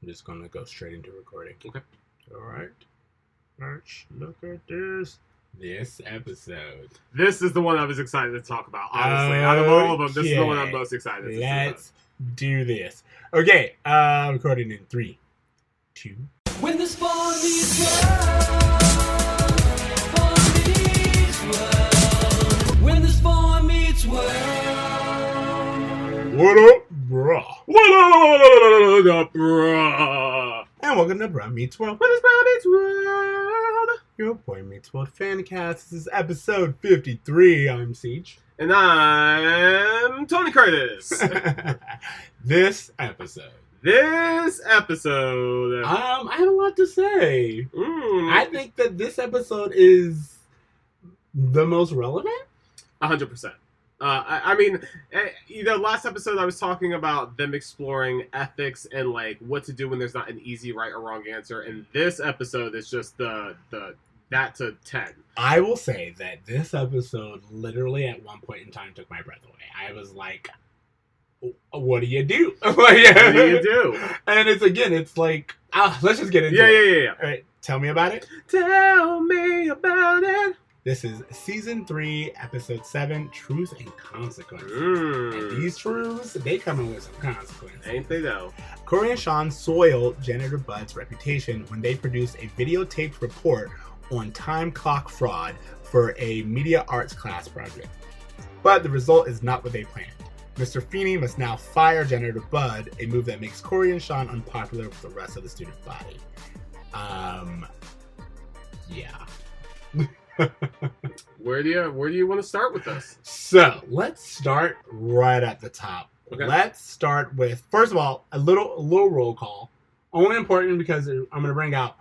I'm just going to go straight into recording. Okay. All right. Let's look at this. This episode. This is the one I was excited to talk about, honestly. Out of all of them, this is the one I'm most excited to see. Let's do this. Okay. Recording in 3, 2. When the spawn meets world. When the spawn meets world. What up, bruh? What up, bruh? And welcome to Bruh Meets World. When the spawn meets world. Your Boy Meets World Fancast. This is episode 53. I'm Ceej. And I'm Tony Curtis. This episode. I have a lot to say. I think that this episode is the most relevant. 100%. Last episode I was talking about them exploring ethics and like what to do when there's not an easy right or wrong answer, and this episode is just the that to 10. I will say that this episode literally at one point in time took my breath away. I was like, what do you do? What do you do? And it's like, let's just get into it. Yeah. All right, tell me about it. Tell me about it. This is Season 3, Episode 7, Truth and Consequences. And these truths, they come in with some consequences. Ain't they though? Corey and Sean soil Janitor Bud's reputation when they produce a videotaped report on time clock fraud for a media arts class project. But the result is not what they planned. Mr. Feeney must now fire Janitor Bud, a move that makes Corey and Sean unpopular with the rest of the student body. Yeah. Where do you want to start with this? So let's start right at the top. Okay. Let's start with, first of all, a little roll call. Only important because I'm going to bring out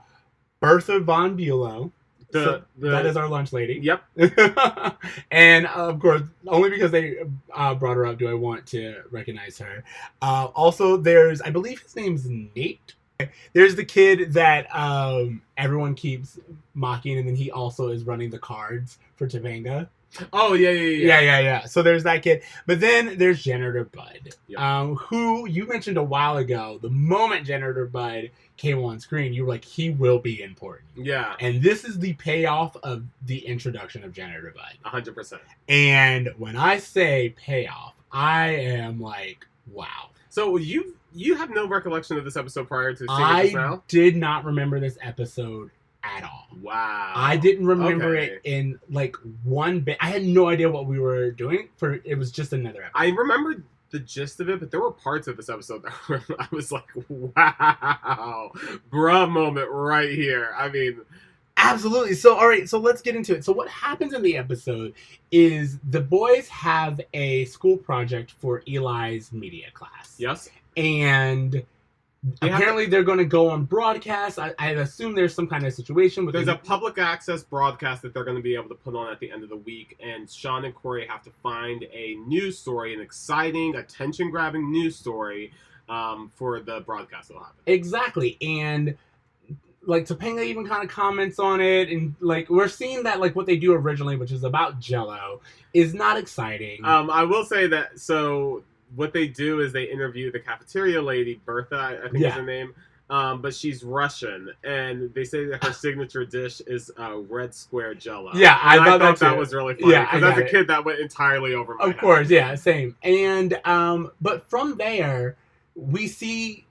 Bertha Von Bulow. That is our lunch lady. Yep. And of course, only because they brought her up do I want to recognize her. Also, I believe his name's Nate. There's the kid that everyone keeps mocking, and then he also is running the cards for Tavanga. Oh, yeah. So there's that kid. But then there's Janitor Bud, yep. Who you mentioned a while ago. The moment Janitor Bud came on screen, you were like, he will be important. Yeah. And this is the payoff of the introduction of Janitor Bud. 100%. And when I say payoff, I am like, wow. So you have no recollection of this episode prior to seeing it just now? I did not remember this episode at all. Wow. I didn't remember it in like one bit. I had no idea what we were doing. It was just another episode. I remembered the gist of it, but there were parts of this episode that I was like, wow, bruh moment right here. I mean, absolutely. So, all right, so let's get into it. So what happens in the episode is the boys have a school project for Eli's media class. Yes. And apparently they're going to go on broadcast. I assume there's some kind of situation. There's a public access broadcast that they're going to be able to put on at the end of the week, and Sean and Corey have to find a news story, an exciting, attention-grabbing news story for the broadcast that'll happen. Exactly, and like Topanga even kind of comments on it, and like we're seeing that like what they do originally, which is about Jell-O, is not exciting. I will say that so. What they do is they interview the cafeteria lady, Bertha, I think is her name, but she's Russian, and they say that her signature dish is red square Jell-O. Yeah, I thought that was really funny. Yeah, because as a kid, that went entirely over my head. Of course, yeah, same. And but from there, we see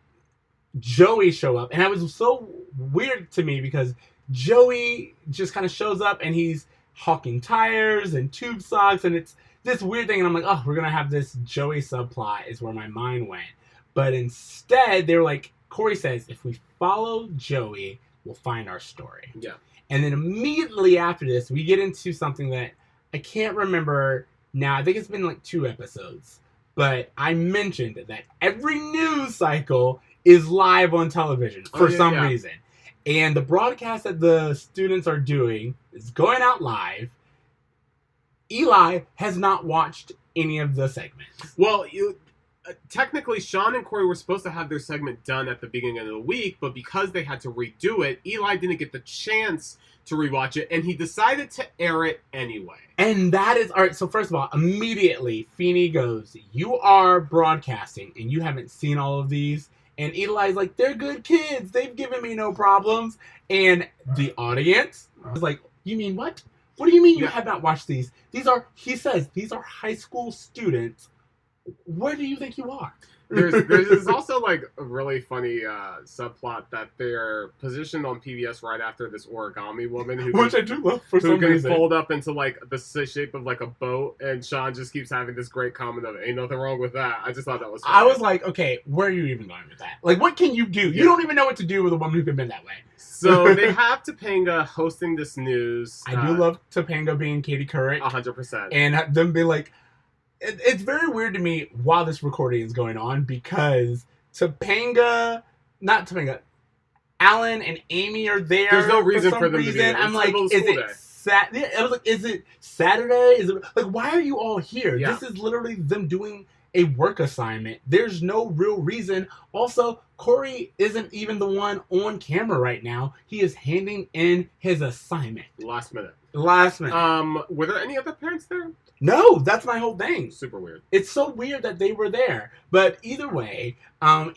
Joey show up, and that was so weird to me because Joey just kind of shows up, and he's hawking tires and tube socks, and it's this weird thing, and I'm like, oh, we're going to have this Joey subplot is where my mind went. But instead, they were like, Corey says, if we follow Joey, we'll find our story. Yeah. And then immediately after this, we get into something that I can't remember now. I think it's been like 2 episodes. But I mentioned that every news cycle is live on television for some reason. And the broadcast that the students are doing is going out live. Eli has not watched any of the segments. Well, technically, Sean and Corey were supposed to have their segment done at the beginning of the week, but because they had to redo it, Eli didn't get the chance to rewatch it, and he decided to air it anyway. And that is, all right, so first of all, immediately, Feeney goes, you are broadcasting, and you haven't seen all of these, And Eli's like, they're good kids. They've given me no problems. And the audience was like, you mean what? What do you mean you have not watched these? He says, these are high school students. Where do you think you are? There's also like a really funny subplot that they're positioned on PBS right after this origami woman Which I do love for some reason. Fold up into like the shape of like a boat, and Sean just keeps having this great comment of "ain't nothing wrong with that." I just thought that was funny. I was like, okay, where are you even going with that? Like, what can you do? You don't even know what to do with a woman who can bend that way. So they have Topanga hosting this news. I do love Topanga being Katie Couric. 100%. And them be like, it's very weird to me while this recording is going on because Alan and Amy are there. There's no reason for them to be there. I'm like, is it Saturday? Is it like, why are you all here? Yeah. This is literally them doing a work assignment. There's no real reason. Also, Corey isn't even the one on camera right now. He is handing in his assignment. Last minute. Were there any other parents there? No, that's my whole thing. Super weird. It's so weird that they were there. But either way,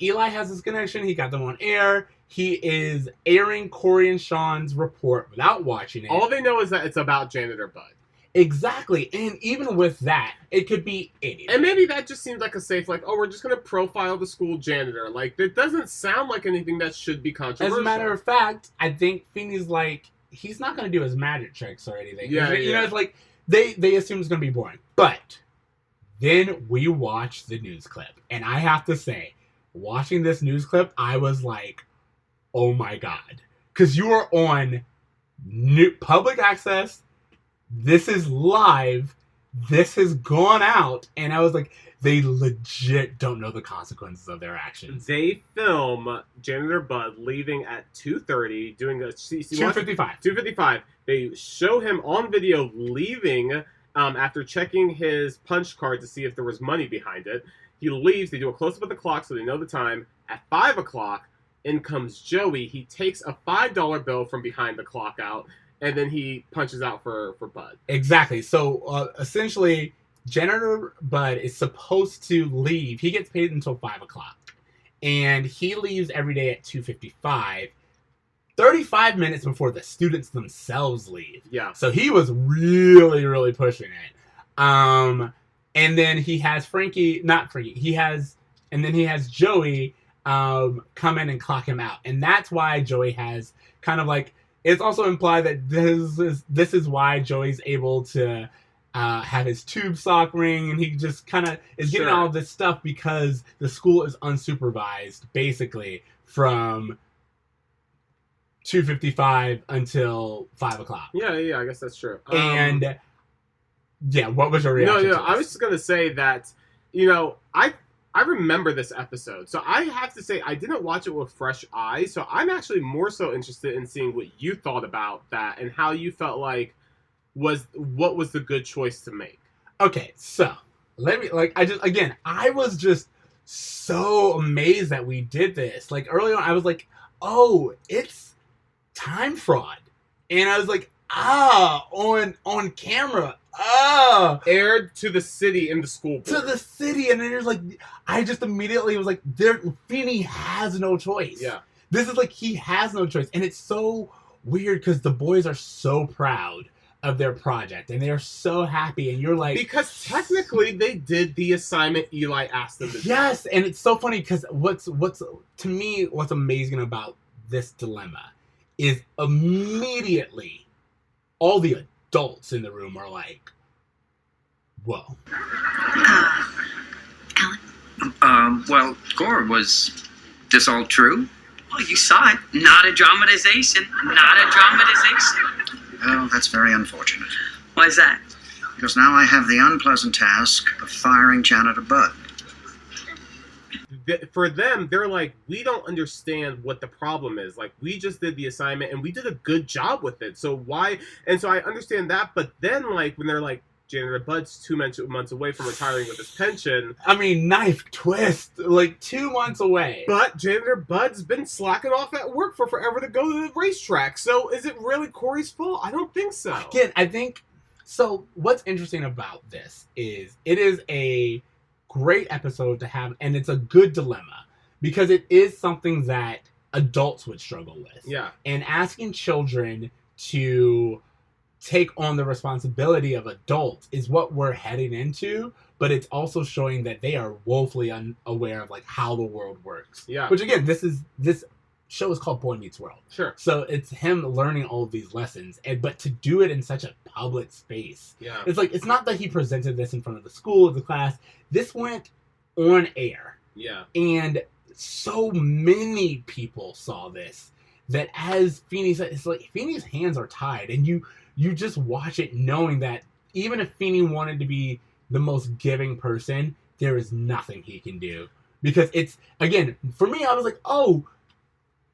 Eli has his connection. He got them on air. He is airing Corey and Sean's report without watching it. All they know is that it's about Janitor Bud. Exactly. And even with that, it could be anything. And maybe that just seems like a safe, like, oh, we're just going to profile the school janitor. Like, it doesn't sound like anything that should be controversial. As a matter of fact, I think Feeney's like, he's not going to do his magic tricks or anything. Yeah, you know, it's like, they assume it's going to be boring. But then we watch the news clip. And I have to say, watching this news clip, I was like, oh my God. Because you are on public access. This is live. This has gone out. And I was like, they legit don't know the consequences of their actions. They film Janitor Bud leaving at 2:30, doing a 2:55. 2:55. They show him on video leaving after checking his punch card to see if there was money behind it. He leaves. They do a close-up of the clock so they know the time. At 5 o'clock, in comes Joey. He takes a $5 bill from behind the clock out, and then he punches out for Bud. Exactly. So, essentially, Janitor Bud is supposed to leave. He gets paid until 5 o'clock. And he leaves every day at 2:55. 35 minutes before the students themselves leave. Yeah. So he was really, really pushing it. And then he has Joey come in and clock him out. And that's why Joey has kind of like, it's also implied that this is why Joey's able to have his tube sock ring, and he just kind of is getting all of this stuff because the school is unsupervised, basically, from 2:55 until 5 o'clock. Yeah, I guess that's true. And yeah, what was your reaction? No, I was just gonna say that, you know, I remember this episode, so I have to say I didn't watch it with fresh eyes. So I'm actually more so interested in seeing what you thought about that and how you felt like what was the good choice to make. Okay, so I was just so amazed that we did this. Like early on, I was like, oh, it's time fraud. And I was like, on camera. Aired to the city in the school board. To the city. And then there's like, I just immediately was like, Feeney has no choice. Yeah. This is like, he has no choice. And it's so weird because the boys are so proud of their project and they're so happy, and you're like, because technically they did the assignment Eli asked them to do. Yes, and it's so funny because what's to me what's amazing about this dilemma is immediately all the adults in the room are like, whoa. Alan? Well, Cora, was this all true? Well, you saw it. Not a dramatization. Not a dramatization. Oh, that's very unfortunate. Why is that? Because now I have the unpleasant task of firing Janitor Bud. For them, they're like, we don't understand what the problem is. Like, we just did the assignment and we did a good job with it. So why? And so I understand that. But then, like, when they're like, Janitor Bud's 2 months away from retiring with his pension. I mean, knife twist, like 2 months away. But Janitor Bud's been slacking off at work for forever to go to the racetrack. So is it really Corey's fault? I don't think so. Again, I think, so what's interesting about this is it is a great episode to have, and it's a good dilemma. because it is something that adults would struggle with. Yeah. And asking children to take on the responsibility of adults is what we're heading into, but it's also showing that they are woefully unaware of like how the world works. Yeah. Which again, this show is called Boy Meets World. Sure. So it's him learning all of these lessons, but to do it in such a public space. Yeah. It's like, it's not that he presented this in front of the school or the class. This went on air. Yeah. And so many people saw this that, as Feeney said, it's like Feeney's hands are tied, and you just watch it knowing that even if Feeney wanted to be the most giving person, there is nothing he can do. Because it's, again, for me, I was like, oh,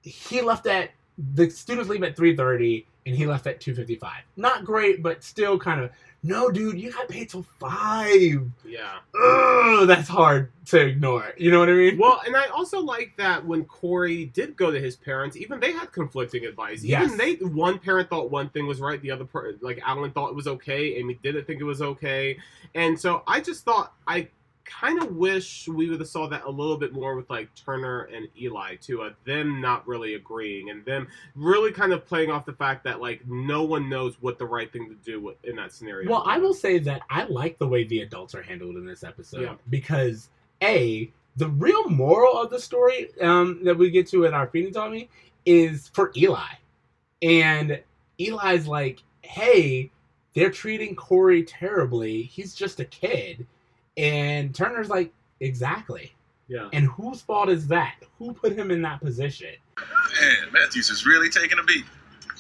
the students leave at 3:30 and he left at 2:55. Not great, but still kind of, no, dude, you got paid till 5. Yeah. Ugh, that's hard to ignore. You know what I mean? Well, and I also like that when Corey did go to his parents, even they had conflicting advice. Yes. Even one parent thought one thing was right, the other like Alan thought it was okay, Amy didn't think it was okay, and so I just thought I kind of wish we would have saw that a little bit more with like Turner and Eli too, them not really agreeing and them really kind of playing off the fact that like no one knows what the right thing to do in that scenario. Well, I will say that I like the way the adults are handled in this episode because the real moral of the story that we get to in our Feeding Tommy is for Eli, and Eli's like, hey, they're treating Corey terribly. He's just a kid. And Turner's like, exactly. Yeah. And whose fault is that? Who put him in that position? Man, Matthews is really taking a beat.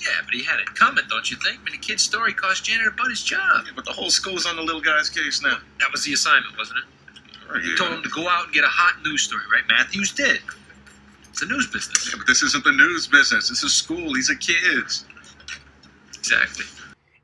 Yeah, but he had it coming, don't you think? I mean, the kid's story cost Janitor Bud his job. Yeah, but the whole school's on the little guy's case now. That was the assignment, wasn't it? Right, You told him to go out and get a hot news story, right? Matthews did. It's a news business. Yeah, but this isn't the news business. This is school. These are kids. Exactly.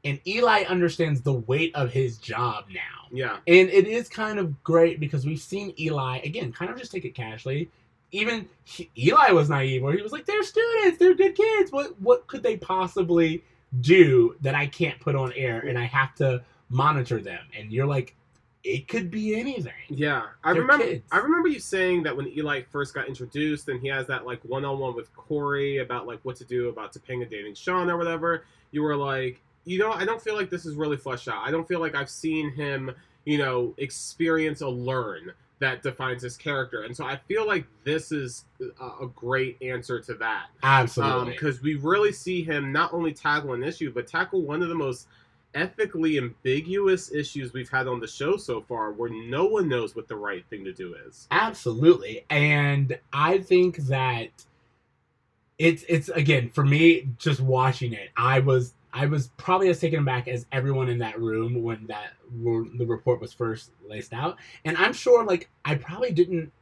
And Eli understands the weight of his job now. Yeah. And it is kind of great because we've seen Eli, again, kind of just take it casually. Even Eli was naive, where he was like, they're students, they're good kids. What could they possibly do that I can't put on air and I have to monitor them? And you're like, it could be anything. Yeah. They're kids. I remember you saying that when Eli first got introduced and he has that like one-on-one with Corey about like what to do about Topanga dating Sean or whatever, you were like, you know, I don't feel like this is really fleshed out. I don't feel like I've seen him, you know, experience or learn that defines his character. And so I feel like this is a great answer to that. Absolutely. Because we really see him not only tackle an issue, but tackle one of the most ethically ambiguous issues we've had on the show so far, where no one knows what the right thing to do is. Absolutely. And I think that it's again, for me, just watching it, I was probably as taken aback as everyone in that room when the report was first laced out. And I'm sure, like, I probably didn't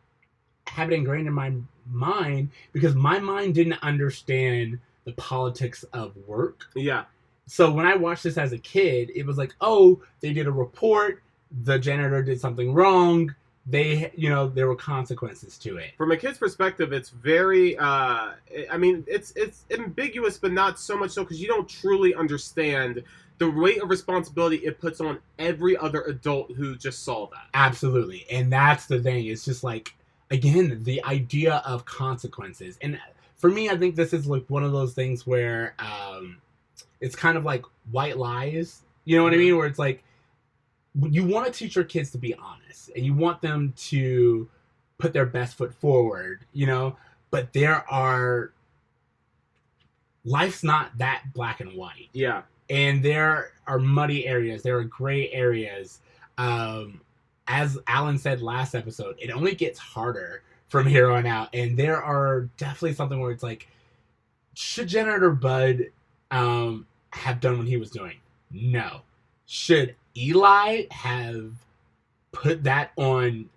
have it ingrained in my mind because my mind didn't understand the politics of work. Yeah. So when I watched this as a kid, it was like, oh, they did a report, the janitor did something wrong, there were consequences to it. From a kid's perspective, it's very, I mean, it's ambiguous, but not so much so because you don't truly understand the weight of responsibility it puts on every other adult who just saw that. Absolutely. And that's the thing. It's just like, again, the idea of consequences. And for me, I think this is like one of those things where it's kind of like white lies. You know what I mean? Where it's like, you want to teach your kids to be honest and you want them to put their best foot forward, you know, but life's not that black and white. Yeah. And there are muddy areas. There are gray areas. As Alan said last episode, it only gets harder from here on out. And there are definitely something where it's like, should Janitor Bud have done what he was doing? No. Should Eli have put that on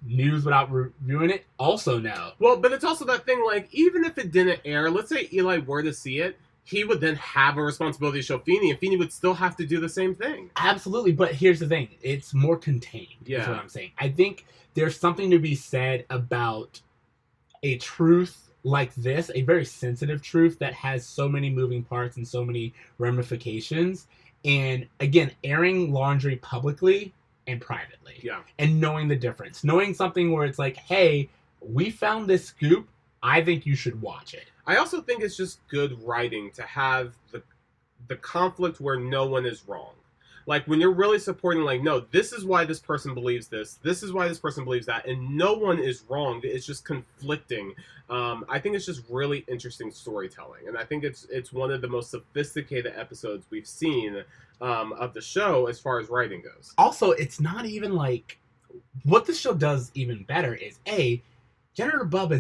news without reviewing it? Also no. Well, but it's also that thing, like, even if it didn't air, let's say Eli were to see it, he would then have a responsibility to show Feeney, and Feeney would still have to do the same thing. Absolutely, but here's the thing. It's more contained, is what I'm saying. I think there's something to be said about a truth like this, a very sensitive truth that has so many moving parts and so many ramifications. And again, airing laundry publicly and privately. Yeah. And knowing the difference. Knowing something where it's like, hey, we found this scoop. I think you should watch it. I also think it's just good writing to have the conflict where no one is wrong. Like, when you're really supporting, like, no, this is why this person believes this is why this person believes that, and no one is wrong. It's just conflicting. I think it's just really interesting storytelling, and I think it's one of the most sophisticated episodes we've seen of the show as far as writing goes. Also, it's not even like... What this show does even better is, Janitor Bud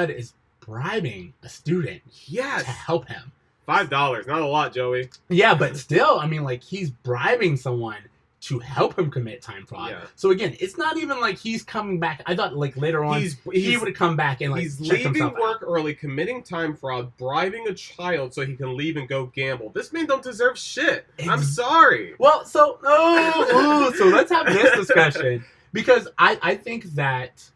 is bribing a student to help him. $5, not a lot, Joey. Yeah, but still, I mean, like, he's bribing someone to help him commit time fraud. Yeah. So again, it's not even like he's coming back. I thought, like, later on, he would come back and, like, he's check leaving himself work out. early, committing time fraud, bribing a child so he can leave and go gamble. This man don't deserve shit. I'm sorry. Well, so so let's have this discussion, because I think that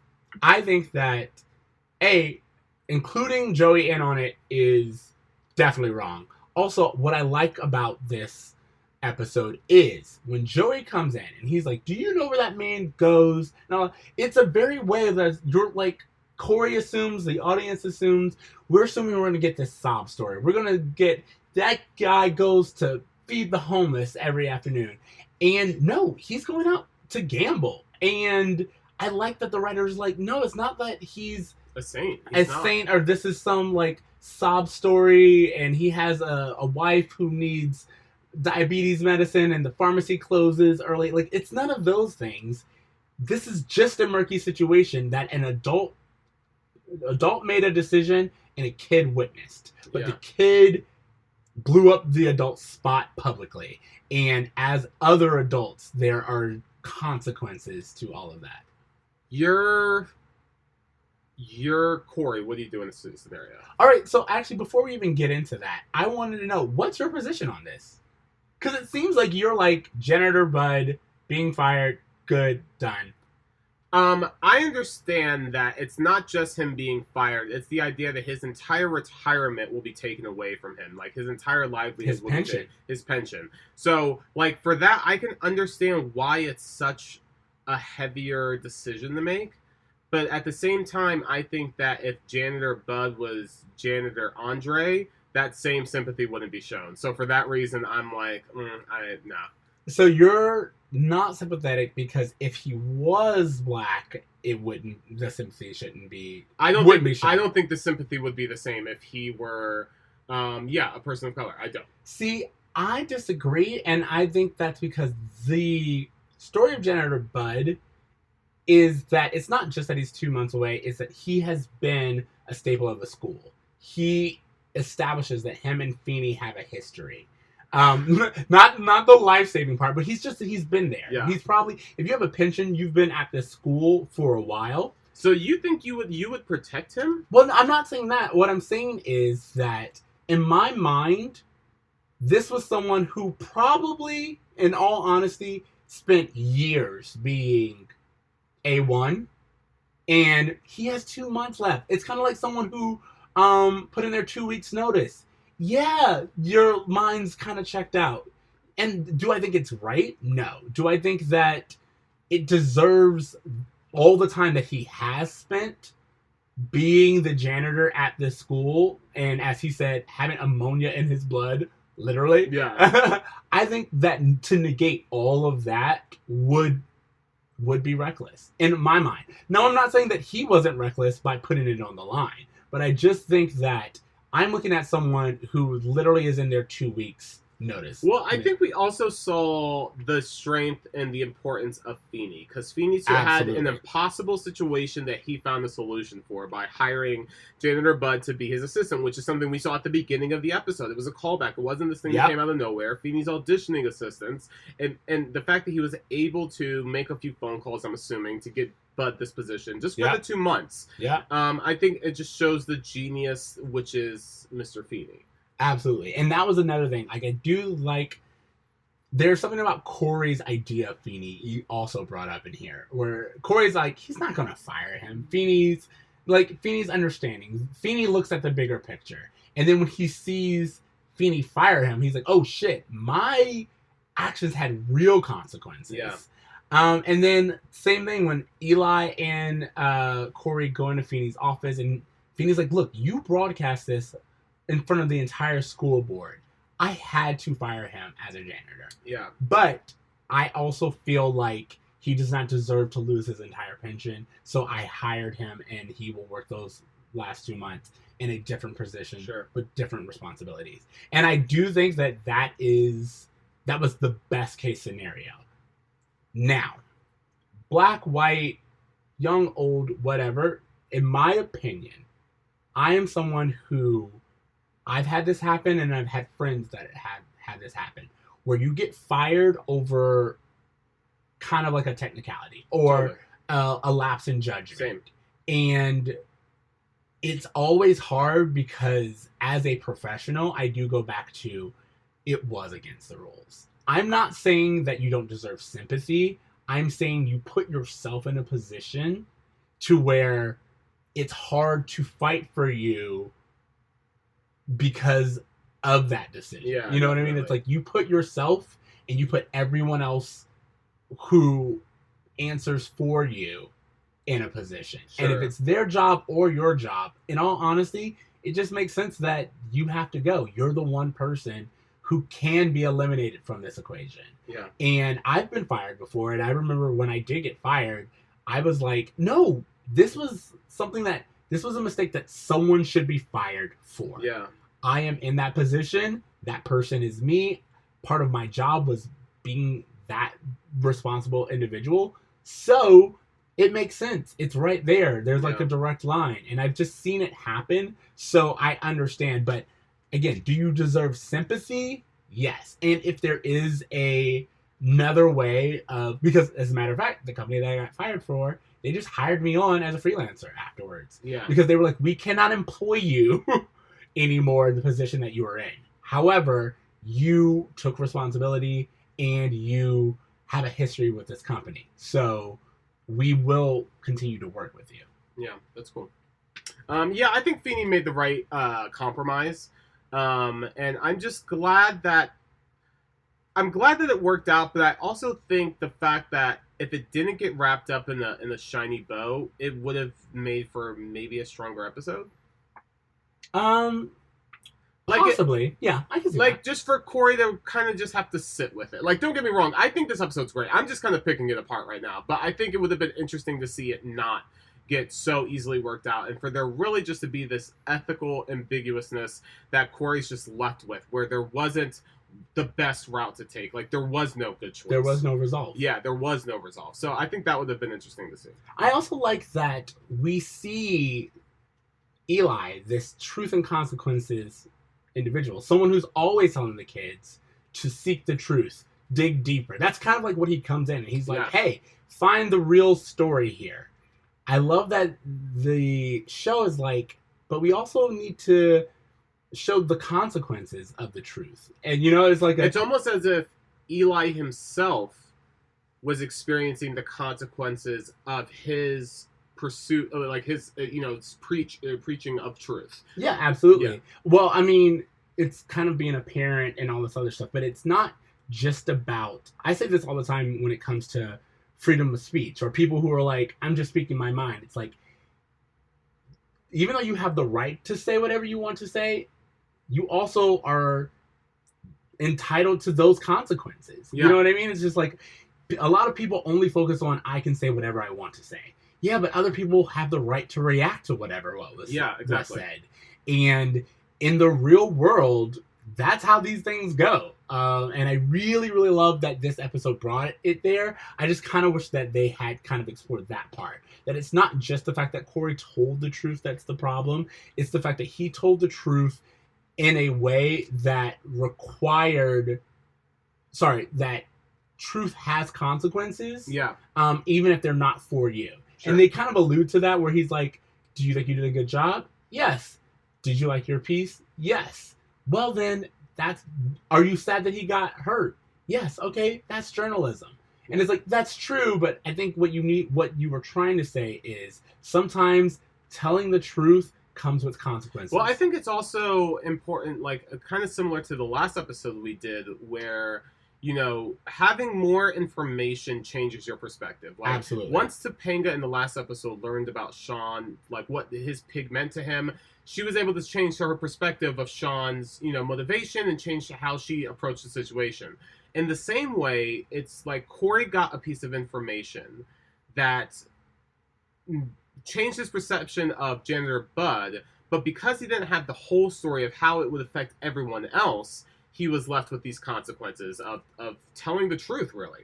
including Joey in on it is definitely wrong. Also, what I like about this episode is when Joey comes in and he's like, "Do you know where that man goes?" Now, it's a very way that you're like, Corey assumes, the audience assumes, we're assuming we're going to get this sob story. We're going to get that guy goes to feed the homeless every afternoon. And no, he's going out to gamble. And I like that the writer's like, no, it's not that he's a saint. Saint, or this is some like sob story and he has a wife who needs diabetes medicine and the pharmacy closes early. Like, it's none of those things. This is just a murky situation that an adult made a decision and a kid witnessed. But the kid blew up the adult spot publicly. And as other adults, there are consequences to all of that. You're Corey. What do you do in this scenario? All right, so actually, before we even get into that, I wanted to know, what's your position on this? Because it seems like you're like Janitor Bud being fired, good, done. I understand that it's not just him being fired. It's the idea that his entire retirement will be taken away from him. Like, his entire livelihood will be taken. His pension. So, like, for that, I can understand why it's such a heavier decision to make. But at the same time, I think that if Janitor Bud was Janitor Andre, that same sympathy wouldn't be shown. So for that reason, I'm like, nah. So you're not sympathetic because if he was black, the sympathy shouldn't be. I don't think the sympathy would be the same if he were, a person of color. I don't. See, I disagree, and I think that's because the story of Janitor Bud is that it's not just that he's 2 months away, it's that he has been a staple of the school. He establishes that him and Feeney have a history. Not the life-saving part, but he's been there. Yeah. He's probably, if you have a pension, you've been at this school for a while. So you think you would protect him? Well, I'm not saying that. What I'm saying is that, in my mind, this was someone who probably, in all honesty, spent years being A1, and he has 2 months left. It's kind of like someone who put in their 2 weeks notice. Yeah, your mind's kind of checked out. And do I think it's right? No. Do I think that it deserves all the time that he has spent being the janitor at this school, and as he said, having ammonia in his blood, literally? Yeah. I think that to negate all of that would be reckless, in my mind. Now, I'm not saying that he wasn't reckless by putting it on the line, but I just think that I'm looking at someone who literally is in their 2 weeks notice. Well, I think we also saw the strength and the importance of Feeney, because Feeney had an impossible situation that he found a solution for by hiring Janitor Bud to be his assistant, which is something we saw at the beginning of the episode. It was a callback. It wasn't this thing that came out of nowhere. Feeney's auditioning assistants, and the fact that he was able to make a few phone calls, I'm assuming, to get Bud this position just for the 2 months. Yeah. I think it just shows the genius, which is Mr. Feeney. Absolutely. And that was another thing. Like, I do like, there's something about Corey's idea of Feeney you also brought up in here, where Corey's like, he's not going to fire him. Feeney's understanding. Feeney looks at the bigger picture. And then when he sees Feeney fire him, he's like, oh shit, my actions had real consequences. Yeah. And then same thing when Eli and Corey go into Feeney's office, and Feeney's like, "Look, you broadcast this in front of the entire school board. I had to fire him as a janitor. Yeah. But I also feel like he does not deserve to lose his entire pension, so I hired him, and he will work those last 2 months in a different position with different responsibilities." And I do think that was the best case scenario. Now, black, white, young, old, whatever, in my opinion, I am someone who, I've had this happen, and I've had friends that have had this happen, where you get fired over kind of like a technicality or a lapse in judgment. Same. And it's always hard because as a professional, I do go back to, it was against the rules. I'm not saying that you don't deserve sympathy. I'm saying you put yourself in a position to where it's hard to fight for you because of that decision. Yeah, you know what I mean? It's like you put yourself and you put everyone else who answers for you in a position. Sure. And if it's their job or your job, in all honesty, it just makes sense that you have to go. You're the one person who can be eliminated from this equation. Yeah. And I've been fired before, and I remember when I did get fired, I was like, no, this was a mistake that someone should be fired for. Yeah. I am in that position. That person is me. Part of my job was being that responsible individual. So it makes sense. It's right there. There's like a direct line. And I've just seen it happen. So I understand. But again, do you deserve sympathy? Yes. And if there is another way of, because as a matter of fact, the company that I got fired for, they just hired me on as a freelancer afterwards. Yeah. Because they were like, we cannot employ you anymore in the position that you are in. However, you took responsibility and you have a history with this company. So we will continue to work with you. Yeah, that's cool. Yeah, I think Feeney made the right compromise. And I'm just glad that it worked out, but I also think the fact that if it didn't get wrapped up in a shiny bow, it would have made for maybe a stronger episode. Possibly. Yeah, I can see that. Just for Corey to kind of just have to sit with it. Like, don't get me wrong, I think this episode's great. I'm just kind of picking it apart right now, but I think it would have been interesting to see it not get so easily worked out, and for there really just to be this ethical ambiguousness that Corey's just left with, where there wasn't the best route to take. Like, there was no good choice. There was no resolve. Yeah, there was no resolve. So I think that would have been interesting to see. I also like that we see Eli, this truth and consequences individual, someone who's always telling the kids to seek the truth, dig deeper. That's kind of like what he comes in and he's like, hey, find the real story here. I love that the show is like, but we also need to show the consequences of the truth. And, you know, it's like it's almost as if Eli himself was experiencing the consequences of his pursuit, like his, preaching of truth. Yeah, absolutely. Yeah. Well, I mean, it's kind of being a parent and all this other stuff, but it's not just about, I say this all the time when it comes to freedom of speech or people who are like, I'm just speaking my mind. It's like, even though you have the right to say whatever you want to say, you also are entitled to those consequences. Yeah. You know what I mean? It's just like, a lot of people only focus on, I can say whatever I want to say. Yeah, but other people have the right to react to whatever was said. And in the real world, that's how these things go. And I really, really love that this episode brought it there. I just kind of wish that they had kind of explored that part. That it's not just the fact that Corey told the truth that's the problem. It's the fact that he told the truth in a way that that truth has consequences. Yeah. Even if they're not for you. Sure. And they kind of allude to that where he's like, do you think you did a good job? Yes. Did you like your piece? Yes. Well then, are you sad that he got hurt? Yes. Okay, that's journalism. And it's like, that's true, but I think what you were trying to say is sometimes telling the truth comes with consequences. Well, I think it's also important, like kind of similar to the last episode we did where, having more information changes your perspective. Like, Absolutely. Once Topanga in the last episode learned about Sean, like what his pig meant to him, she was able to change her perspective of Sean's, motivation and change how she approached the situation. In the same way, it's like Corey got a piece of information that changed his perception of Janitor Bud, but because he didn't have the whole story of how it would affect everyone else, he was left with these consequences of telling the truth, really,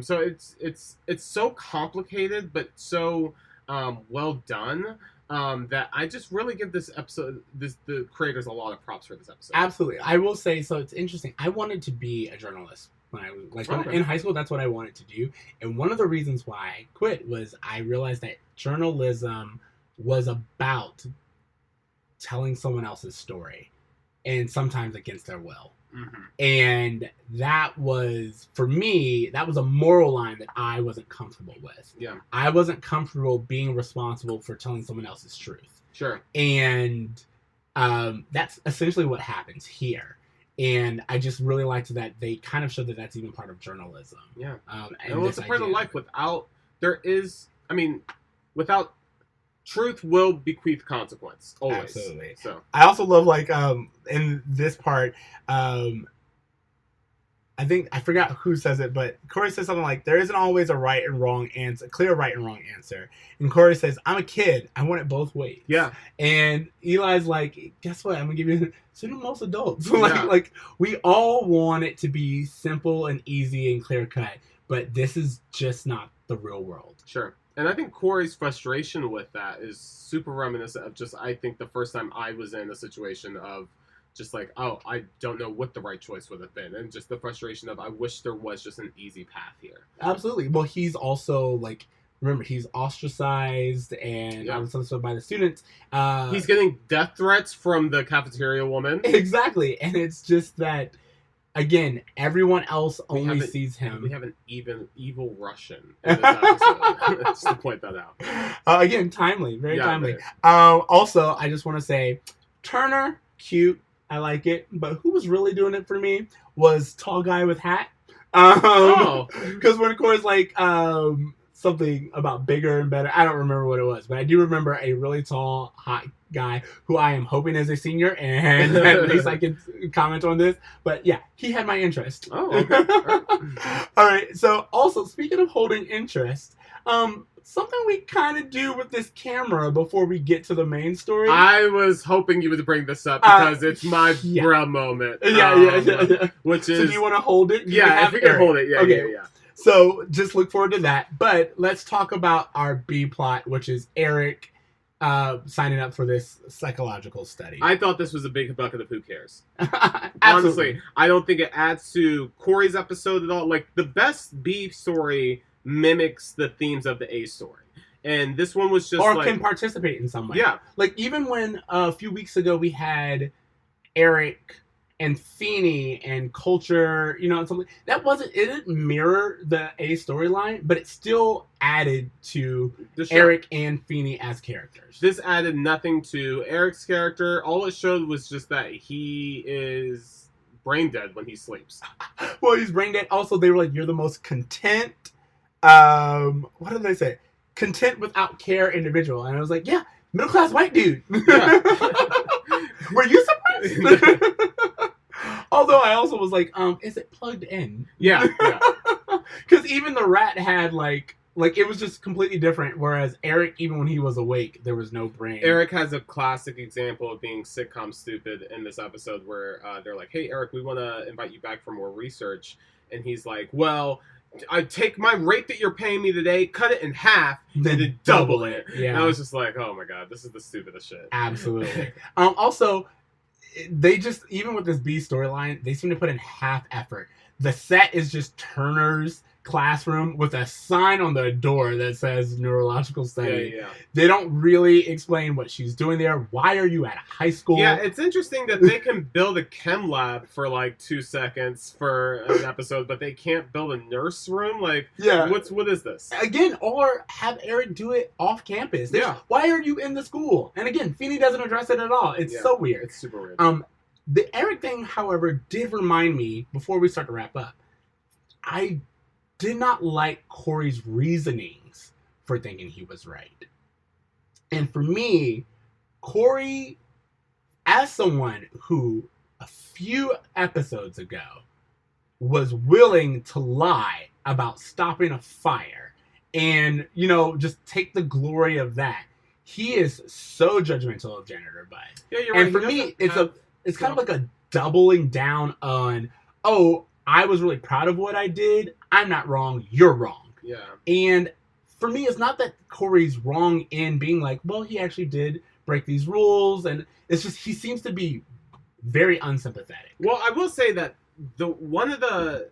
So it's so complicated, but so well done, that I just really give this episode, the creators, a lot of props for this episode. Absolutely. I will say, so it's interesting. I wanted to be a journalist when I was in high school. That's what I wanted to do. And one of the reasons why I quit was I realized that journalism was about telling someone else's story, and sometimes against their will. Mm-hmm. And that was, for me, that was a moral line that I wasn't comfortable with. Yeah. I wasn't comfortable being responsible for telling someone else's truth. Sure. And that's essentially what happens here. And I just really liked that they kind of showed that that's even part of journalism. Yeah. And it's a part of life. Without truth will bequeath consequence, always. Absolutely. So I also love, in this part, I think, I forgot who says it, but Corey says something like, there isn't always a right and wrong answer, a clear right and wrong answer. And Corey says, I'm a kid. I want it both ways. Yeah. And Eli's like, guess what? I'm going to give you, so do most adults. Yeah. We all want it to be simple and easy and clear cut, but this is just not the real world. Sure. And I think Corey's frustration with that is super reminiscent of just, I think, the first time I was in a situation of just like, oh, I don't know what the right choice would have been. And just the frustration of, I wish there was just an easy path here. Absolutely. Well, he's also, remember, he's ostracized and all this other stuff by the students. He's getting death threats from the cafeteria woman. Exactly. And it's just that, again, everyone else only sees him. We have an evil Russian in this episode. Just to point that out. Again, timely. Very timely. Right. Also, I just want to say, Turner, cute. I like it. But who was really doing it for me was tall guy with hat. Because when Corey's like, something about bigger and better. I don't remember what it was, but I do remember a really tall, hot guy who I am hoping is a senior, and at least I can comment on this. But yeah, he had my interest. Oh, okay. All right. So also, speaking of holding interest, something we kind of do with this camera before we get to the main story. I was hoping you would bring this up because it's my bruh moment. Yeah. Which is... So do you want to hold it? Yeah, if you can hold it. Yeah, okay. yeah. So just look forward to that. But let's talk about our B plot, which is Eric signing up for this psychological study. I thought this was a big bucket of who cares. Absolutely. Honestly, I don't think it adds to Corey's episode at all. Like, the best B story mimics the themes of the A story. And this one was just or can participate in some way. Yeah. Like, even when a few weeks ago we had Eric and Feeney and culture, something that it didn't mirror the A storyline, but it still added to Eric and Feeney as characters. This added nothing to Eric's character. All it showed was just that he is brain dead when he sleeps. Well, he's brain dead. Also, they were like, you're the most content, what did they say? Content without care individual. And I was like, yeah, middle class white dude. Yeah. Were you surprised? Although I also was like, is it plugged in? Yeah. Because even the rat had like it was just completely different. Whereas Eric, even when he was awake, there was no brain. Eric has a classic example of being sitcom stupid in this episode where they're like, hey, Eric, we want to invite you back for more research. And he's like, well, I take my rate that you're paying me today, cut it in half, then double it. Yeah. And I was just like, oh my God, this is the stupidest shit. Absolutely. Also, they just, even with this B storyline, they seem to put in half effort. The set is just Turner's classroom with a sign on the door that says neurological study. Yeah. They don't really explain what she's doing there. Why are you at a high school? Yeah, it's interesting that they can build a chem lab for like 2 seconds for an episode, but they can't build a nurse room. Like, yeah, what is this? Again, or have Eric do it off campus. Why are you in the school? And again, Feeney doesn't address it at all. It's so weird. It's super weird. The Eric thing, however, did remind me, before we start to wrap up, I did not like Corey's reasonings for thinking he was right. And for me, Corey, as someone who a few episodes ago was willing to lie about stopping a fire and, just take the glory of that, he is so judgmental of Janitor Bud. Yeah, you're And right. for me, it's kind of like a doubling down on, I was really proud of what I did. I'm not wrong. You're wrong. Yeah. And for me, it's not that Corey's wrong in being like, well, he actually did break these rules. And it's just, he seems to be very unsympathetic. Well, I will say that one of the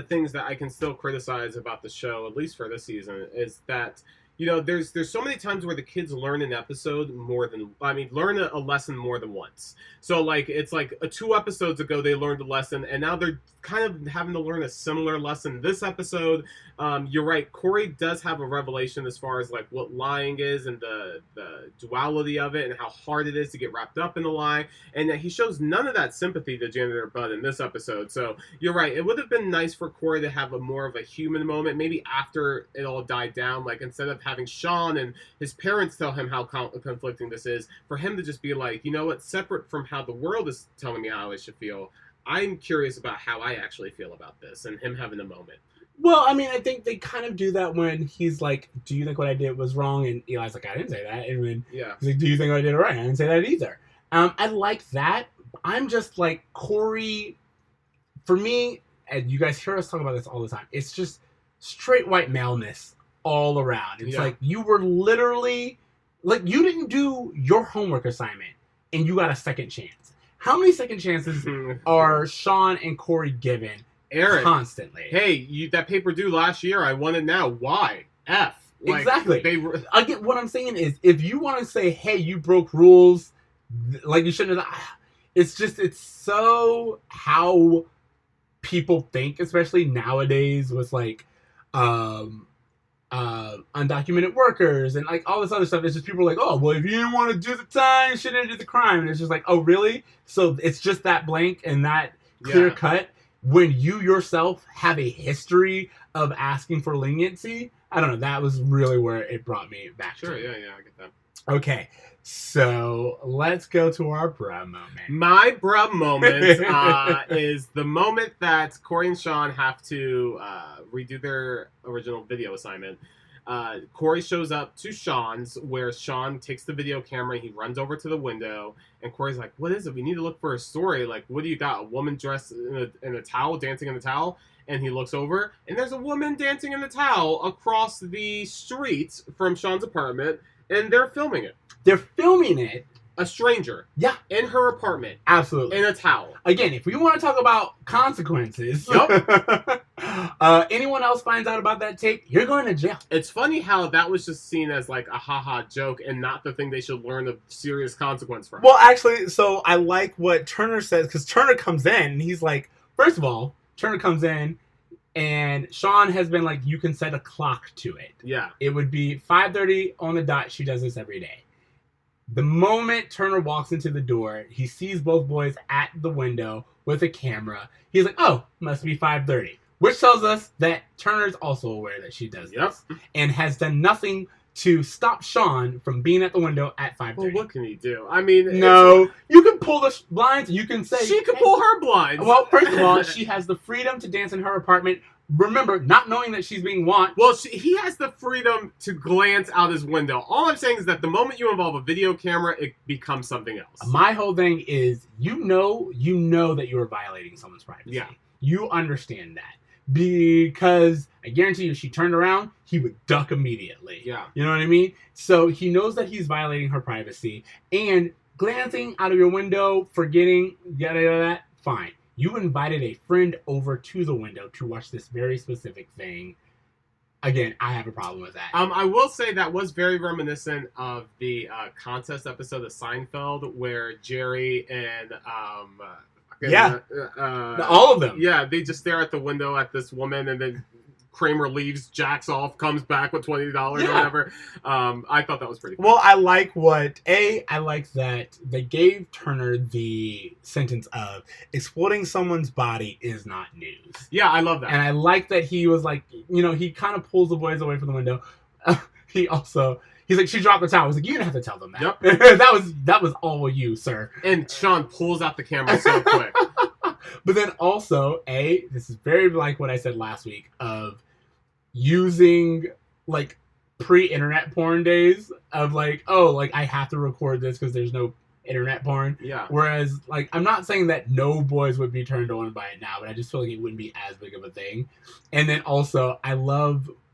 things that I can still criticize about the show, at least for this season, is that there's so many times where the kids learn an episode learn a lesson more than once. So like it's like 2 episodes ago they learned a lesson, and now they're kind of having to learn a similar lesson this episode. You're right, Corey does have a revelation as far as like what lying is and the duality of it and how hard it is to get wrapped up in the lie, and he shows none of that sympathy to Janitor Bud in this episode. So you're right, it would have been nice for Corey to have a more of a human moment, maybe after it all died down, like instead of having Sean and his parents tell him how conflicting this is, for him to just be like, you know what, separate from how the world is telling me how I should feel, I'm curious about how I actually feel about this, and him having a moment. Well, I think they kind of do that when he's like, do you think what I did was wrong? And Eli's like, I didn't say that. And when he's like, do you think what I did right? I didn't say that either. I like that. I'm just like, Corey, for me, and you guys hear us talk about this all the time, it's just straight white maleness all around. It's like, you were literally, like, you didn't do your homework assignment and you got a second chance. How many second chances are Sean and Corey given Aaron, constantly? Hey, that paper due last year, I want it now. Why? F. Like, exactly. Again, what I'm saying is, if you want to say, hey, you broke rules, like you shouldn't have, it's so how people think, especially nowadays with like, undocumented workers and like all this other stuff. It's just people are like, oh, well, if you didn't want to do the time, you shouldn't do the crime. And it's just like, oh, really? So it's just that blank and that clear cut when you yourself have a history of asking for leniency. I don't know. That was really where it brought me back to. Sure, yeah, I get that. Okay, so let's go to our bruh moment. My bruh moment is the moment that Corey and Sean have to redo their original video assignment. Corey shows up to Sean's, where Sean takes the video camera, he runs over to the window, and Corey's like, what is it? We need to look for a story. Like, what do you got? A woman dressed in a towel, dancing in a towel? And he looks over, and there's a woman dancing in a towel across the street from Sean's apartment, and they're filming it. They're filming it. A stranger. Yeah. In her apartment. Absolutely. In a towel. Again, if we want to talk about consequences, anyone else finds out about that tape, you're going to jail. It's funny how that was just seen as like a haha joke and not the thing they should learn of serious consequence from. Well, actually, so I like what Turner says, because Turner comes in and he's like, first of all, Turner comes in and Sean has been like, you can set a clock to it. Yeah. It would be 5:30 on the dot. She does this every day. The moment Turner walks into the door, he sees both boys at the window with a camera. He's like, oh, must be 5:30. Which tells us that Turner's also aware that she does this. And has done nothing to stop Sean from being at the window at 5:30. Well, what can he do? I mean... No, you can pull the blinds. You can say... She can pull her blinds. Well, first of all, she has the freedom to dance in her apartment. Remember, not knowing that she's being watched. Well, he has the freedom to glance out his window. All I'm saying is that the moment you involve a video camera, it becomes something else. My whole thing is, you know that you are violating someone's privacy. Yeah. You understand that. Because I guarantee you, if she turned around, he would duck immediately. Yeah. You know what I mean? So he knows that he's violating her privacy. And glancing out of your window, forgetting, yada, yada, fine. You invited a friend over to the window to watch this very specific thing. Again, I have a problem with that. I will say that was very reminiscent of the contest episode of Seinfeld, where Jerry and all of them. Yeah, they just stare at the window at this woman, and then Kramer leaves, jacks off, comes back with $20 or Yeah. whatever. I thought that was pretty cool. Well, I like that they gave Turner the sentence of exploiting someone's body is not news. Yeah, I love that. And I like that he was like, he kind of pulls the boys away from the window. He's like, she dropped the towel. I was like, you didn't have to tell them that. Yep. that was all you, sir. And Sean pulls out the camera so quick. But then also, this is very like what I said last week of using like pre-internet porn days of like, I have to record this because there's no internet porn. Yeah. Whereas, like, I'm not saying that no boys would be turned on by it now, but I just feel like it wouldn't be as big of a thing. And then also,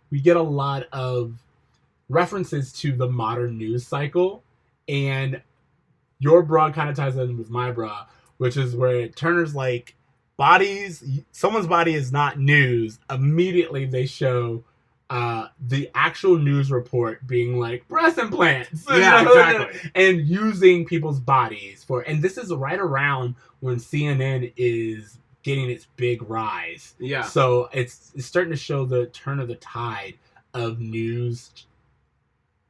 we get a lot of references to the modern news cycle, and your bra kind of ties in with my bra, which is where Turner's like, someone's body is not news. Immediately they show the actual news report being like breast implants. Yeah, exactly. And using people's bodies and this is right around when CNN is getting its big rise. Yeah. So it's starting to show the turn of the tide of news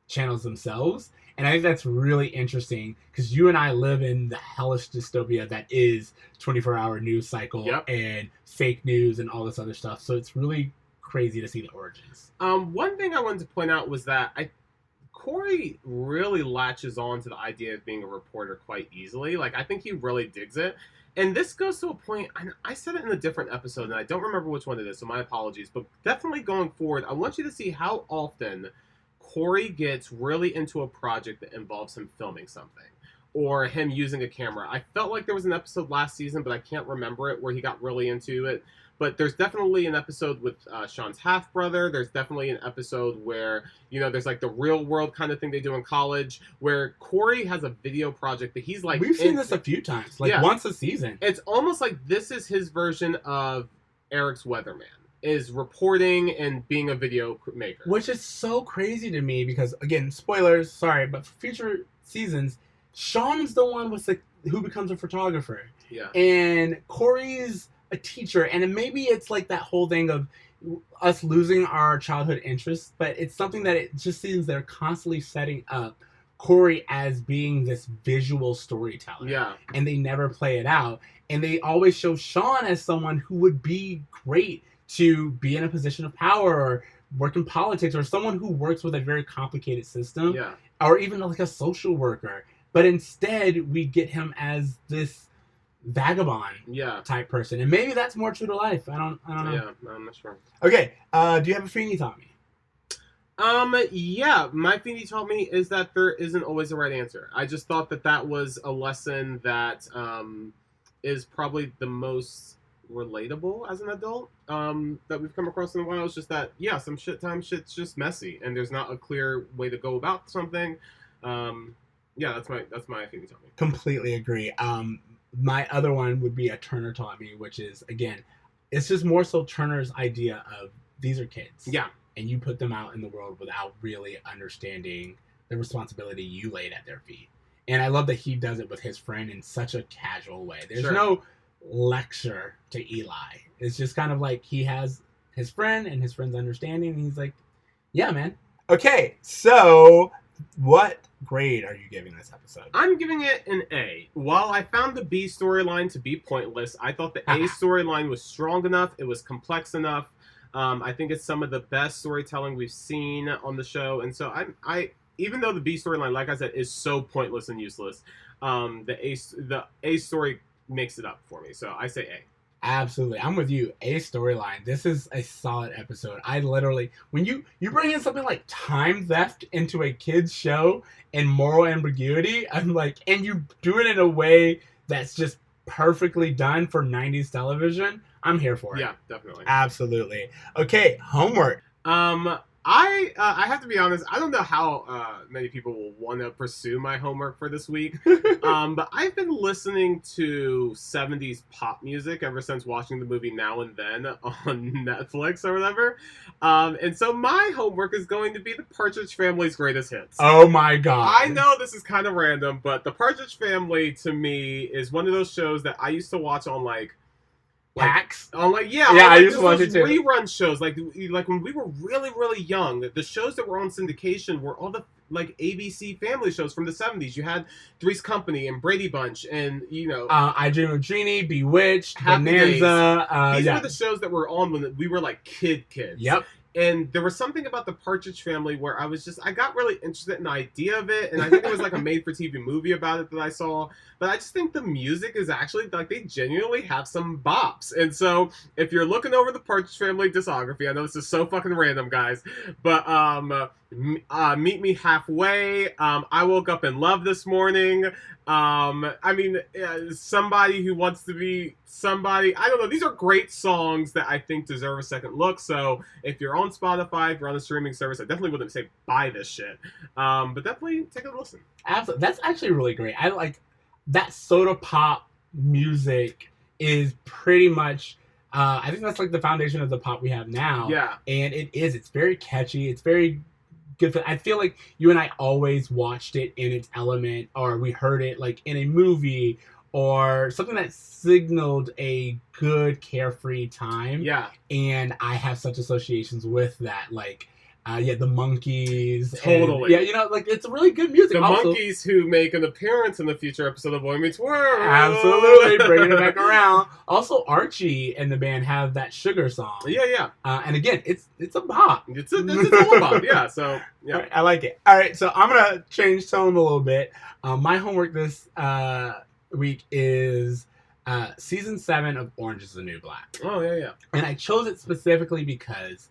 channels themselves. And I think that's really interesting because you and I live in the hellish dystopia that is 24-hour news cycle and fake news and all this other stuff. So it's really crazy to see the origins. One thing I wanted to point out was that Corey really latches on to the idea of being a reporter quite easily. Like, I think he really digs it. And this goes to a point, I said it in a different episode, and I don't remember which one it is, so my apologies. But definitely going forward, I want you to see how often Corey gets really into a project that involves him filming something or him using a camera. I felt like there was an episode last season, but I can't remember it, where he got really into it. But there's definitely an episode with Sean's half-brother. There's definitely an episode where, there's like the real world kind of thing they do in college, where Corey has a video project that he's like... We've seen this a few times, once a season. It's almost like this is his version of Eric's Weatherman, is reporting and being a video maker. Which is so crazy to me because, again, spoilers, sorry, but for future seasons, Sean's the one who becomes a photographer. Yeah. And Corey's a teacher, and maybe it's like that whole thing of us losing our childhood interests, but it's something that it just seems they're constantly setting up Corey as being this visual storyteller. Yeah. And they never play it out. And they always show Sean as someone who would be great to be in a position of power or work in politics, or someone who works with a very complicated system, or even like a social worker. But instead, we get him as this vagabond type person, and maybe that's more true to life. I don't know. Yeah, I'm not sure. Okay, do you have a Feeny taught me? Yeah, my Feeny taught me is that there isn't always a right answer. I just thought that was a lesson that is probably the most relatable as an adult that we've come across in a while. It's just that some shit's just messy, and there's not a clear way to go about something. That's my Feeny taught me. Completely agree. My other one would be a Turner taught me, which is, again, it's just more so Turner's idea of these are kids. Yeah. And you put them out in the world without really understanding the responsibility you laid at their feet. And I love that he does it with his friend in such a casual way. There's no lecture to Eli. It's just kind of like he has his friend and his friend's understanding, and he's like, yeah, man. Okay, so what grade are you giving this episode? I'm giving it an A. While I found the B storyline to be pointless, I thought the A storyline was strong enough. It was complex enough. I think it's some of the best storytelling we've seen on the show. And so I even though the B storyline, like I said, is so pointless and useless, the A story makes it up for me. So I say A. Absolutely. I'm with you. A storyline. This is a solid episode. I literally, when you bring in something like time theft into a kid's show and moral ambiguity, I'm like, and you do it in a way that's just perfectly done for 90s television, I'm here for it. Yeah, definitely. Absolutely. Okay, homework. I have to be honest, I don't know how many people will want to pursue my homework for this week, but I've been listening to 70s pop music ever since watching the movie Now and Then on Netflix or whatever, and so my homework is going to be the Partridge Family's greatest hits. Oh my god. I know this is kind of random, but the Partridge Family to me is one of those shows that I used to watch on like Pax. I'm like, Yeah, I used to watch those it too. rerun shows, like when we were really, really young, the shows that were on syndication were all the like ABC family shows from the 70s. You had Three's Company and Brady Bunch, and I Dream of Jeannie, Bewitched, Happy Bonanza. These were the shows that were on when we were like kids. Yep. And there was something about the Partridge Family where I got really interested in the idea of it, and I think there was like a made-for-TV movie about it that I saw. But I just think the music is actually like they genuinely have some bops. And so if you're looking over the Partridge Family discography, I know this is so fucking random, guys, but Meet Me Halfway, I Woke Up in Love This Morning. Somebody Who Wants to Be Somebody. I don't know. These are great songs that I think deserve a second look. So if you're on Spotify, if you're on a streaming service, I definitely wouldn't say buy this shit. But definitely take a listen. Absolutely. That's actually really great. I like that soda pop music is pretty much, I think that's like the foundation of the pop we have now. Yeah. And it's very catchy. It's very good. I feel like you and I always watched it in its element, or we heard it like in a movie or something that signaled a good carefree time. Yeah. And I have such associations with that. Like, the Monkees. Totally. And, like it's really good music. The also, Monkees, who make an appearance in the future episode of Boy Meets World. Absolutely, bringing it back around. Also, Archie and the band have that Sugar song. Yeah. And again, it's a bop. It's all bop. Yeah. So yeah, right, I like it. All right, so I'm gonna change tone a little bit. My homework this week is season 7 of Orange Is the New Black. Oh yeah. And I chose it specifically because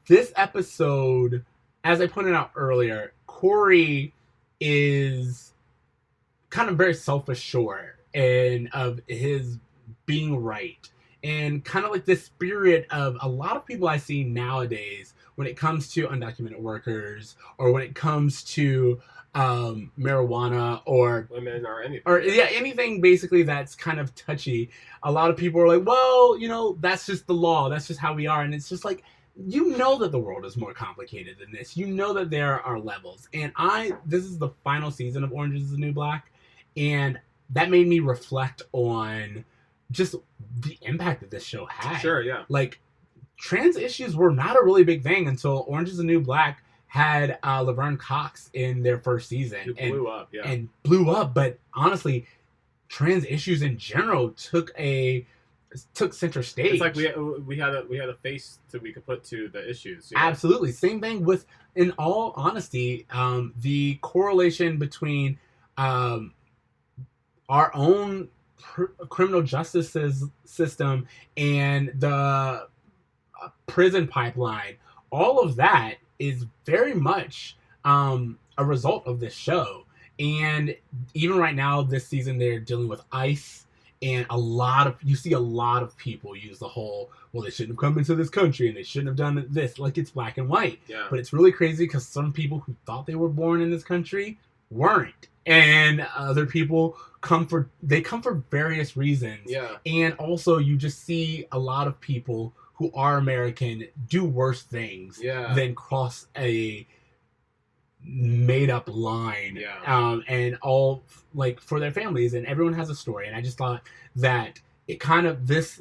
this episode, as I pointed out earlier, Corey is kind of very self-assured and of his being right. And kind of like the spirit of a lot of people I see nowadays when it comes to undocumented workers or when it comes to marijuana or women or anything. Or anything basically that's kind of touchy. A lot of people are like, well, that's just the law. That's just how we are. And it's just like, that the world is more complicated than this. That there are levels. And this is the final season of Orange Is the New Black. And that made me reflect on just the impact that this show had. Sure, yeah. Like, trans issues were not a really big thing until Orange Is the New Black had Laverne Cox in their first season. It blew up, yeah. And blew up. But honestly, trans issues in general took center stage. It's like we had a face that we could put to the issues. Absolutely. Same thing with, in all honesty, the correlation between our own criminal justice system and the prison pipeline. All of that is very much a result of this show. And even right now, this season, they're dealing with ICE. And you see a lot of people use the whole, well, they shouldn't have come into this country and they shouldn't have done this, like it's black and white. Yeah. But it's really crazy because some people who thought they were born in this country weren't. And other people come for various reasons. Yeah. And also you just see a lot of people who are American do worse things than cross a made up line. And all like for their families, and everyone has a story. And I just thought that it kind of this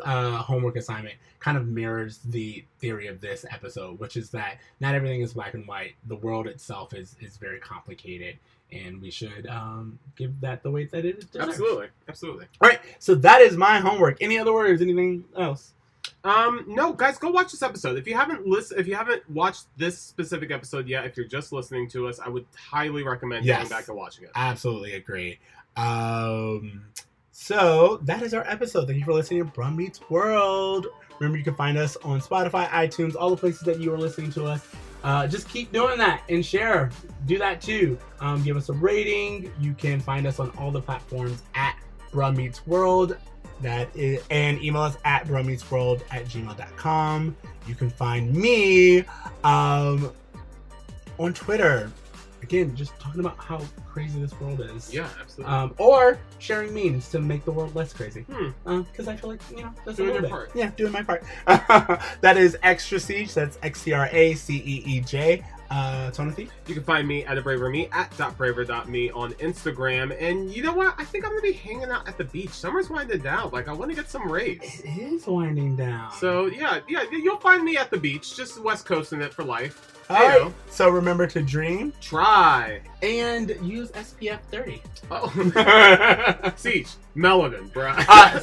homework assignment kind of mirrors the theory of this episode, which is that not everything is black and white. The world itself is very complicated, and we should give that the weight that it deserves. Absolutely. All right, so that is my homework. Any other words? Anything else? No, guys, go watch this episode. If you haven't watched this specific episode yet, if you're just listening to us, I would highly recommend going back and watching it. Absolutely agree. So that is our episode. Thank you for listening to Brum Meets World. Remember, you can find us on Spotify, iTunes, all the places that you are listening to us. Just keep doing that and share. Do that too. Give us a rating. You can find us on all the platforms at Brum Meets World. And email us at brummeetsworld@gmail.com. You can find me on Twitter. Again, just talking about how crazy this world is. Yeah, absolutely. Or sharing memes to make the world less crazy. Because I feel like, that's doing a little your bit. part. Yeah, doing my part. That is Extra Ceej. That's XCRACEEJ. Timothy? You can find me at @braver.me, @braver.me on Instagram. And you know what? I think I'm going to be hanging out at the beach. Summer's winding down. Like, I want to get some rays. It is winding down. So, yeah, you'll find me at the beach. Just West Coasting it for life. All right. So remember to dream. Try. And use SPF 30. Oh. Ceej, melanin, bro.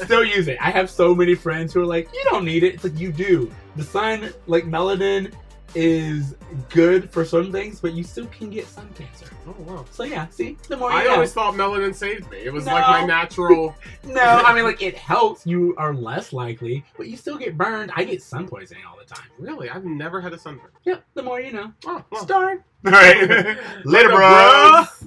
Still use it. I have so many friends who are like, you don't need it. It's like, you do. The sun, like melanin, is good for some things, but you still can get sun cancer. Oh, wow. So yeah, see, the more you I know. always thought melanin saved me. It was like my natural... No, I mean, like, it helps. You are less likely, but you still get burned. I get sun poisoning all the time. Really? I've never had a sunburn. Yep, the more you know. Oh, well. Start. All right. Later, bros.